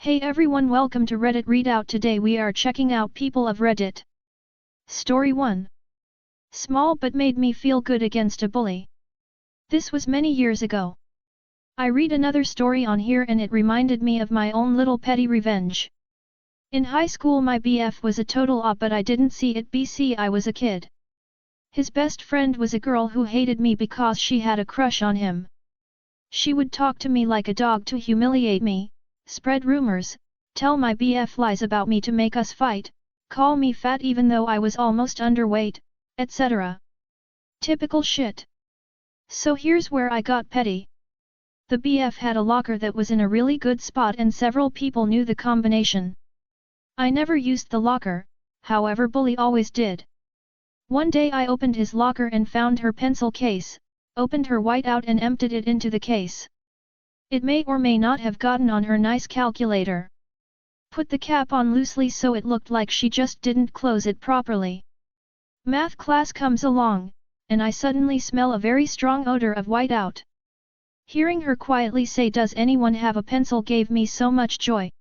Hey everyone, welcome to Reddit Readout. Today we are checking out People of Reddit. Story 1. Small but made me feel good against a bully. This was many years ago. I read another story on here and it reminded me of my own little petty revenge. In high school my BF was a total op, but I didn't see it BC. I was a kid. His best friend was a girl who hated me because she had a crush on him. She would talk to me like a dog to humiliate me, spread rumors, tell my BF lies about me to make us fight, call me fat even though I was almost underweight, etc. Typical shit. So here's where I got petty. The BF had a locker that was in a really good spot and several people knew the combination. I never used the locker, however bully always did. One day I opened his locker and found her pencil case, opened her whiteout and emptied it into the case. It may or may not have gotten on her nice calculator. Put the cap on loosely so it looked like she just didn't close it properly. Math class comes along, and I suddenly smell a very strong odor of whiteout. Hearing her quietly say, "Does anyone have a pencil?" gave me so much joy.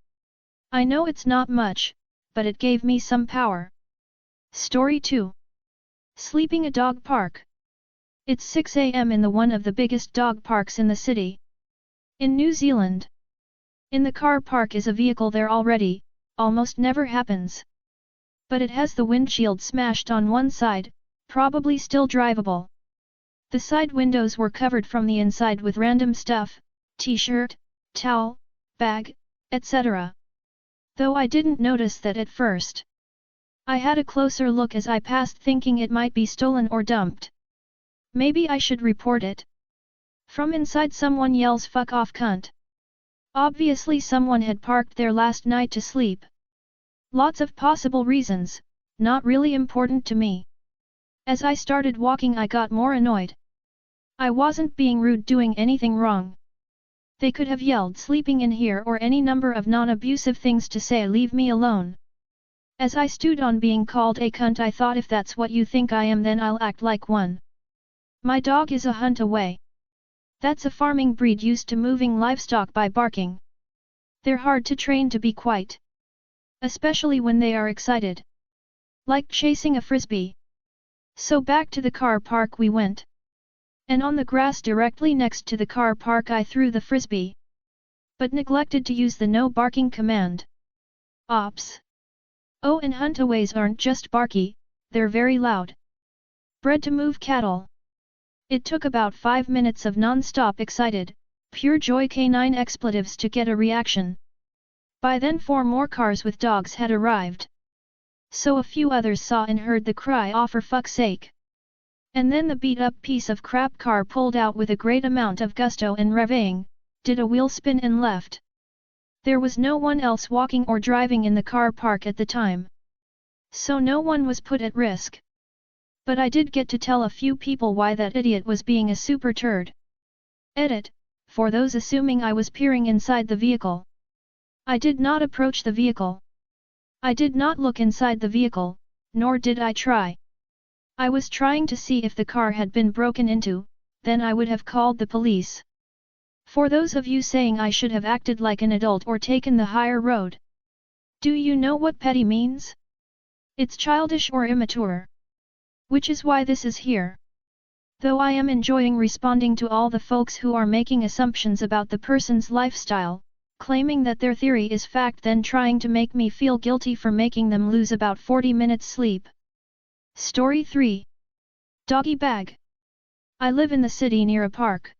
I know it's not much, but it gave me some power. Story 2. Sleeping a dog park. It's 6 a.m. in the one of the biggest dog parks in the city. In New Zealand. In the car park is a vehicle there already, almost never happens. But it has the windshield smashed on one side, probably still drivable. The side windows were covered from the inside with random stuff, t-shirt, towel, bag, etc. Though I didn't notice that at first. I had a closer look as I passed thinking it might be stolen or dumped. Maybe I should report it. From inside someone yells, "Fuck off, cunt." Obviously someone had parked there last night to sleep. Lots of possible reasons, not really important to me. As I started walking I got more annoyed. I wasn't being rude, doing anything wrong. They could have yelled "sleeping in here" or any number of non-abusive things to say "leave me alone." As I stewed on being called a cunt I thought, if that's what you think I am then I'll act like one. My dog is a hunt away. That's a farming breed used to moving livestock by barking. They're hard to train to be quiet. Especially when they are excited. Like chasing a frisbee. So back to the car park we went. And on the grass directly next to the car park I threw the frisbee. But neglected to use the no barking command. Ops. Oh, and huntaways aren't just barky, they're very loud. Bred to move cattle. It took about 5 minutes of non-stop excited, pure joy canine expletives to get a reaction. By then 4 more cars with dogs had arrived. So a few others saw and heard the cry, "Oh for fuck's sake." And then the beat-up piece of crap car pulled out with a great amount of gusto and revving, did a wheel spin and left. There was no one else walking or driving in the car park at the time. So no one was put at risk. But I did get to tell a few people why that idiot was being a super turd. Edit, for those assuming I was peering inside the vehicle. I did not approach the vehicle. I did not look inside the vehicle, nor did I try. I was trying to see if the car had been broken into, then I would have called the police. For those of you saying I should have acted like an adult or taken the higher road. Do you know what petty means? It's childish or immature. Which is why this is here. Though I am enjoying responding to all the folks who are making assumptions about the person's lifestyle, claiming that their theory is fact, then trying to make me feel guilty for making them lose about 40 minutes sleep. Story 3. Doggy bag. I live in the city near a park.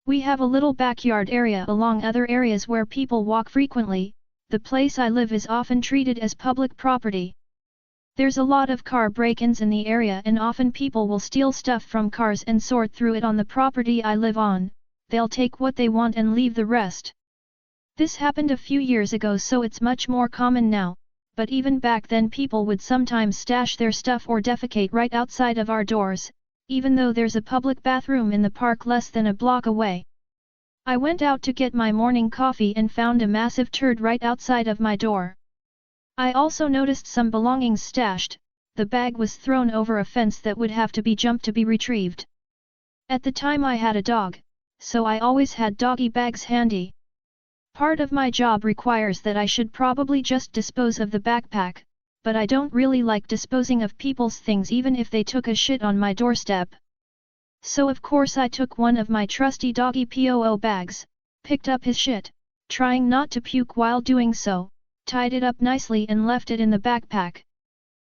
We have a little backyard area along other areas where people walk frequently. The place I live is often treated as public property. There's a lot of car break-ins in the area and often people will steal stuff from cars and sort through it on the property I live on. They'll take what they want and leave the rest. This happened a few years ago, so it's much more common now, but even back then people would sometimes stash their stuff or defecate right outside of our doors, even though there's a public bathroom in the park less than a block away. I went out to get my morning coffee and found a massive turd right outside of my door. I also noticed some belongings stashed. The bag was thrown over a fence that would have to be jumped to be retrieved. At the time I had a dog, so I always had doggy bags handy. Part of my job requires that I should probably just dispose of the backpack, but I don't really like disposing of people's things even if they took a shit on my doorstep. So of course I took one of my trusty doggy POO bags, picked up his shit, trying not to puke while doing so, tied it up nicely and left it in the backpack.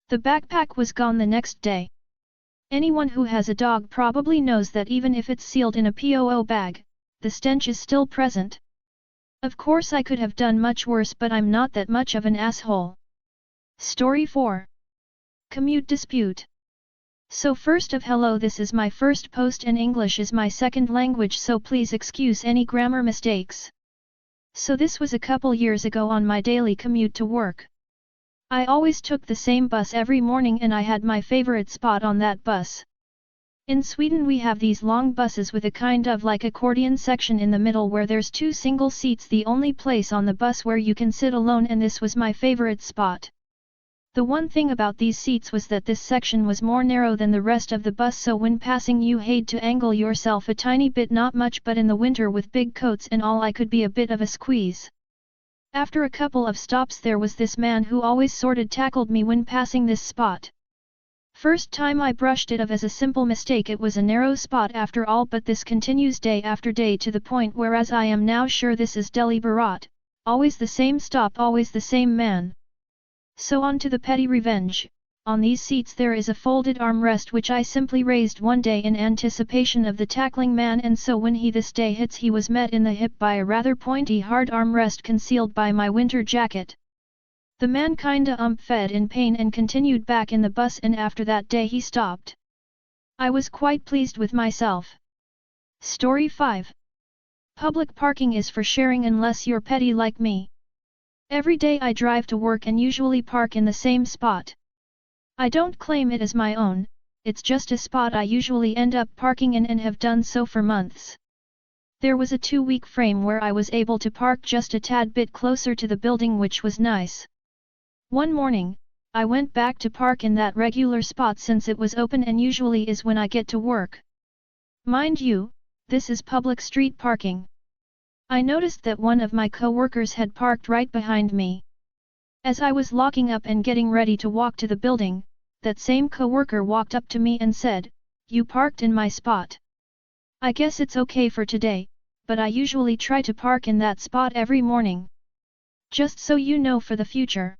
The backpack was gone the next day. Anyone who has a dog probably knows that even if it's sealed in a POO bag, the stench is still present. Of course I could have done much worse, but I'm not that much of an asshole. Story 4. Commute Dispute. So first of hello, this is my first post and English is my second language, so please excuse any grammar mistakes. So this was a couple years ago on my daily commute to work. I always took the same bus every morning and I had my favorite spot on that bus. In Sweden we have these long buses with a kind of like accordion section in the middle where there's 2 single seats, the only place on the bus where you can sit alone, and this was my favorite spot. The one thing about these seats was that this section was more narrow than the rest of the bus, so when passing you had to angle yourself a tiny bit, not much, but in the winter with big coats and all I could be a bit of a squeeze. After a couple of stops there was this man who always sorta tackled me when passing this spot. First time I brushed it off as a simple mistake, it was a narrow spot after all, but this continues day after day to the point whereas I am now sure this is deliberate, always the same stop, always the same man. So on to the petty revenge. On these seats there is a folded armrest which I simply raised one day in anticipation of the tackling man, and so when he this day hits he was met in the hip by a rather pointy hard armrest concealed by my winter jacket. The man kinda fed in pain and continued back in the bus, and after that day he stopped. I was quite pleased with myself. Story 5. Public parking is for sharing unless you're petty like me. Every day I drive to work and usually park in the same spot. I don't claim it as my own, it's just a spot I usually end up parking in and have done so for months. There was a 2-week frame where I was able to park just a tad bit closer to the building, which was nice. One morning, I went back to park in that regular spot since it was open and usually is when I get to work. Mind you, this is public street parking. I noticed that one of my co-workers had parked right behind me. As I was locking up and getting ready to walk to the building, that same co-worker walked up to me and said, "You parked in my spot. I guess it's okay for today, but I usually try to park in that spot every morning. Just so you know for the future.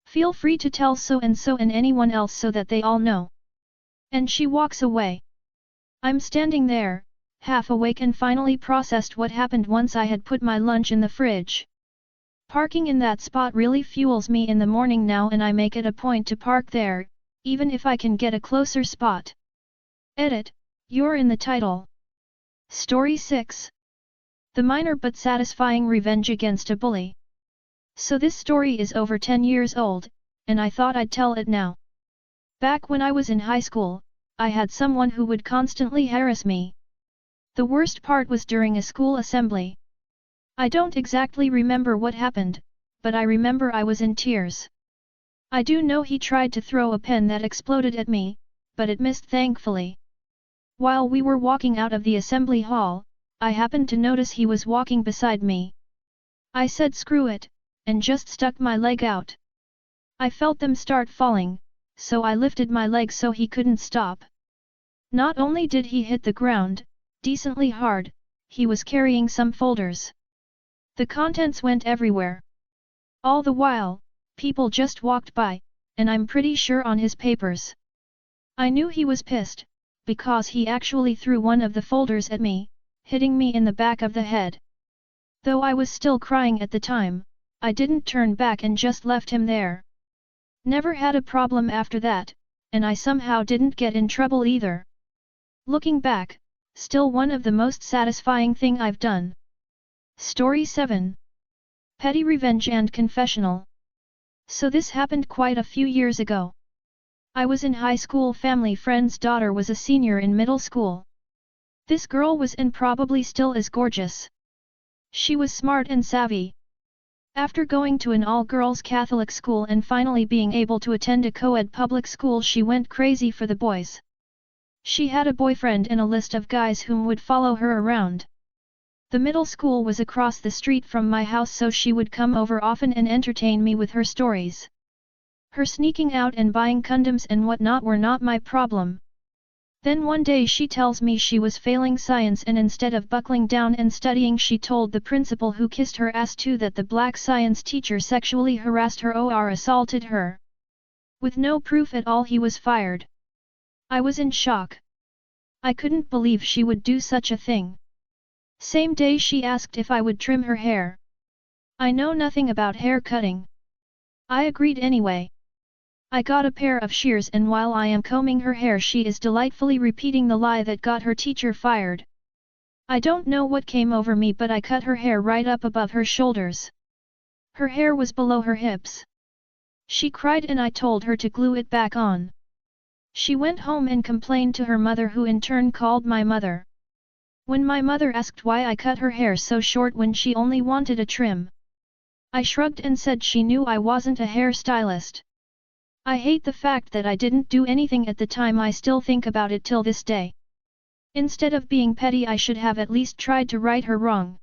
Feel free to tell so and anyone else so that they all know." And she walks away. I'm standing there, half awake and finally processed what happened once I had put my lunch in the fridge. Parking in that spot really fuels me in the morning now, and I make it a point to park there, even if I can get a closer spot. Edit, you're in the title. Story 6. The minor but satisfying revenge against a bully. So this story is over 10 years old, and I thought I'd tell it now. Back when I was in high school, I had someone who would constantly harass me. The worst part was during a school assembly. I don't exactly remember what happened, but I remember I was in tears. I do know he tried to throw a pen that exploded at me, but it missed thankfully. While we were walking out of the assembly hall, I happened to notice he was walking beside me. I said screw it, and just stuck my leg out. I felt them start falling, so I lifted my leg so he couldn't stop. Not only did he hit the ground, decently hard, he was carrying some folders. The contents went everywhere. All the while, people just walked by, and I'm pretty sure on his papers. I knew he was pissed, because he actually threw one of the folders at me, hitting me in the back of the head. Though I was still crying at the time, I didn't turn back and just left him there. Never had a problem after that, and I somehow didn't get in trouble either. Looking back, still one of the most satisfying thing I've done. Story 7. Petty Revenge and Confessional. So this happened quite a few years ago. I was in high school. Family friend's daughter was a senior in middle school. This girl was and probably still is gorgeous. She was smart and savvy. After going to an all-girls Catholic school and finally being able to attend a co-ed public school, she went crazy for the boys. She had a boyfriend and a list of guys whom would follow her around. The middle school was across the street from my house, so she would come over often and entertain me with her stories. Her sneaking out and buying condoms and whatnot were not my problem. Then one day she tells me she was failing science, and instead of buckling down and studying, she told the principal, who kissed her ass too, that the black science teacher sexually harassed her or assaulted her. With no proof at all, he was fired. I was in shock. I couldn't believe she would do such a thing. Same day she asked if I would trim her hair. I know nothing about hair cutting. I agreed anyway. I got a pair of shears, and while I am combing her hair, she is delightfully repeating the lie that got her teacher fired. I don't know what came over me, but I cut her hair right up above her shoulders. Her hair was below her hips. She cried and I told her to glue it back on. She went home and complained to her mother, who in turn called my mother. When my mother asked why I cut her hair so short when she only wanted a trim, I shrugged and said she knew I wasn't a hairstylist. I hate the fact that I didn't do anything at the time. I still think about it till this day. Instead of being petty, I should have at least tried to right her wrong.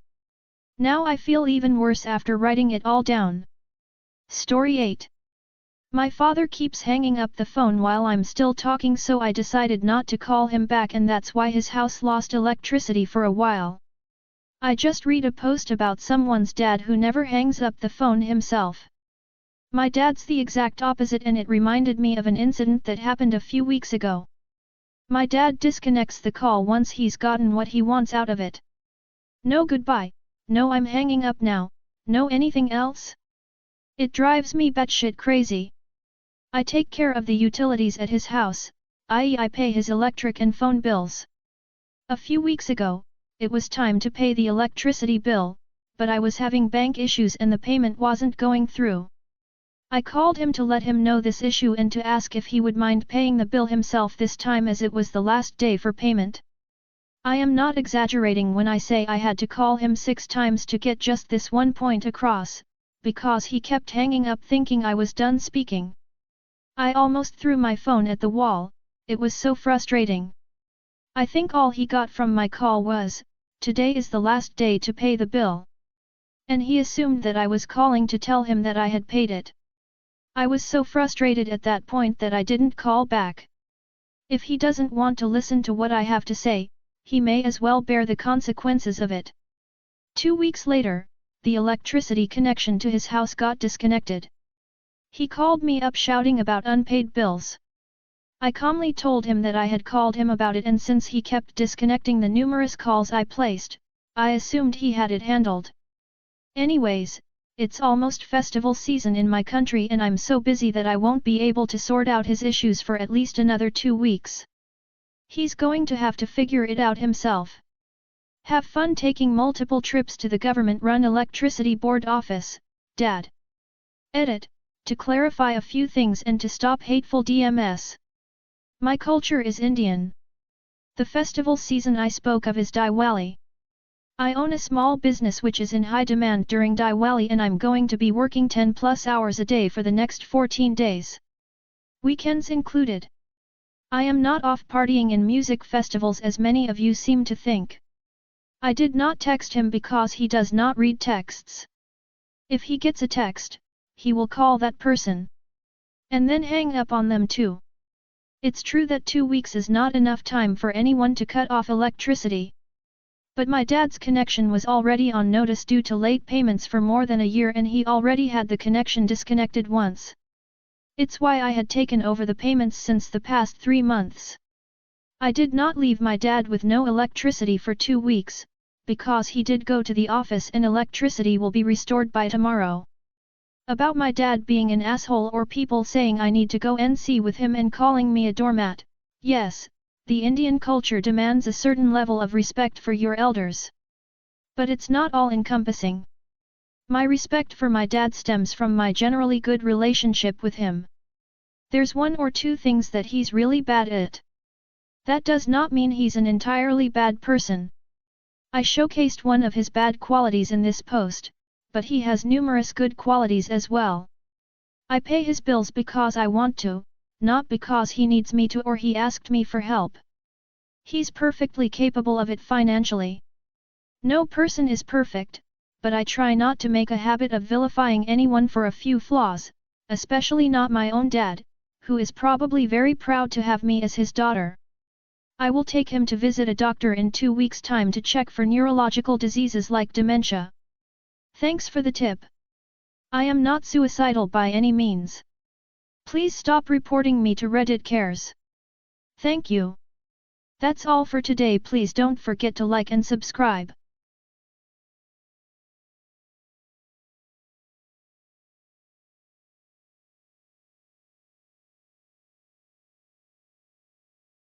Now I feel even worse after writing it all down. Story 8. My father keeps hanging up the phone while I'm still talking, so I decided not to call him back, and that's why his house lost electricity for a while. I just read a post about someone's dad who never hangs up the phone himself. My dad's the exact opposite, and it reminded me of an incident that happened a few weeks ago. My dad disconnects the call once he's gotten what he wants out of it. No goodbye, no I'm hanging up now, no anything else. It drives me batshit crazy. I take care of the utilities at his house, i.e. I pay his electric and phone bills. A few weeks ago, it was time to pay the electricity bill, but I was having bank issues and the payment wasn't going through. I called him to let him know this issue and to ask if he would mind paying the bill himself this time, as it was the last day for payment. I am not exaggerating when I say I had to call him 6 times to get just this one point across, because he kept hanging up thinking I was done speaking. I almost threw my phone at the wall, it was so frustrating. I think all he got from my call was, "Today is the last day to pay the bill." And he assumed that I was calling to tell him that I had paid it. I was so frustrated at that point that I didn't call back. If he doesn't want to listen to what I have to say, he may as well bear the consequences of it. 2 weeks later, the electricity connection to his house got disconnected. He called me up shouting about unpaid bills. I calmly told him that I had called him about it, and since he kept disconnecting the numerous calls I placed, I assumed he had it handled. Anyways, it's almost festival season in my country and I'm so busy that I won't be able to sort out his issues for at least another 2 weeks. He's going to have to figure it out himself. Have fun taking multiple trips to the government-run electricity board office, Dad. Edit, to clarify a few things and to stop hateful DMS. My culture is Indian. The festival season I spoke of is Diwali. I own a small business which is in high demand during Diwali, and I'm going to be working 10+ hours a day for the next 14 days. Weekends included. I am not off partying in music festivals as many of you seem to think. I did not text him because he does not read texts. If he gets a text, he will call that person. And then hang up on them too. It's true that 2 weeks is not enough time for anyone to cut off electricity. But my dad's connection was already on notice due to late payments for more than a year, and he already had the connection disconnected once. It's why I had taken over the payments since the past 3 months. I did not leave my dad with no electricity for 2 weeks, because he did go to the office and electricity will be restored by tomorrow. About my dad being an asshole or people saying I need to go NC with him and calling me a doormat, yes. The Indian culture demands a certain level of respect for your elders. But it's not all-encompassing. My respect for my dad stems from my generally good relationship with him. There's 1 or 2 things that he's really bad at. That does not mean he's an entirely bad person. I showcased one of his bad qualities in this post, but he has numerous good qualities as well. I pay his bills because I want to, not because he needs me to or he asked me for help. He's perfectly capable of it financially. No person is perfect, but I try not to make a habit of vilifying anyone for a few flaws, especially not my own dad, who is probably very proud to have me as his daughter. I will take him to visit a doctor in 2 weeks' time to check for neurological diseases like dementia. Thanks for the tip. I am not suicidal by any means. Please stop reporting me to Reddit Cares. Thank you. That's all for today. Please don't forget to like and subscribe.